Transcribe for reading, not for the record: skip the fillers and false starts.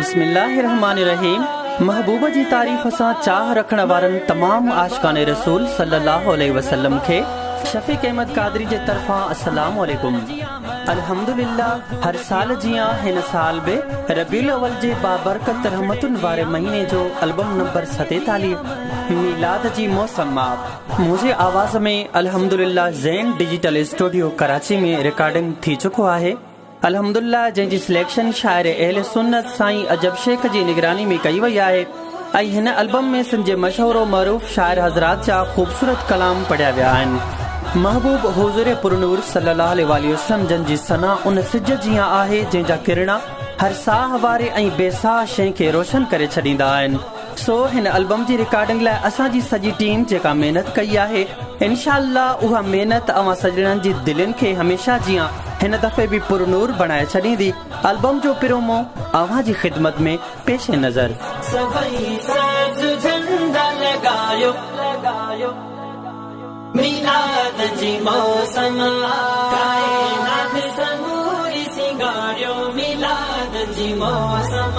बिस्मिल्लाहिर्रहमानिर्रहीम। महबूबा जी तारीफ़ सां चाह रखण वारनि तमाम आशिकान रसूल सल्लल्लाहु अलैहि वसल्लम खे शफ़ीक़ अहमद कादरी जे तरफ़ां अस्सलामु अलैकुम। अल्हम्दुलिल्लाह, हर साल जियां हिन साल बि रबीउल अव्वल जे बाबरकत रहमतुन वारे महीने जो एल्बम नंबर 47 मीलाद जी मौसम मुझे आवाज़ में अल्हम्दुलिल्लाह ज़ैन डिजिटल स्टूडियो कराची में रिकॉर्डिंग थी चुको आहे। अल्हम्दुलिल्लाह जंहिंजी सिलेक्शन शाइर अहले सुन्नत साईं अजब शेख जी निगरानी में कई वई आहे ऐं हिन एल्बम में सिंध जे मशहूर मरूफ़ शाइर हज़रात जा ख़ूबसूरत कलाम पढ़िया विया आहिनि। महबूब हुज़ूर पुरनूर सल्लल्लाहु अलैहि वसल्लम जंहिंजी सना उन सिज जीअं आहे जंहिंजा किरणा हर साह वारे ऐं बेसाह शइ खे रोशन करे छॾींदा आहिनि। सो हिन एल्बम जी रिकॉर्डिंग लाइ असांजी सॼी टीम जेका महिनत कई आहे, इंशाअल्लाह उहा महिनत अवां सजणनि जी दिलनि खे हमेशह जीअं हिन दफ़े भी पुरनूर बनाए छॾींदी। एल्बम जो प्रोमो अवां जी ख़िदमत में पेश नज़र। मीलाद जी मौसम कायनात समूरी सिंगारियो मीलाद जी मौसम।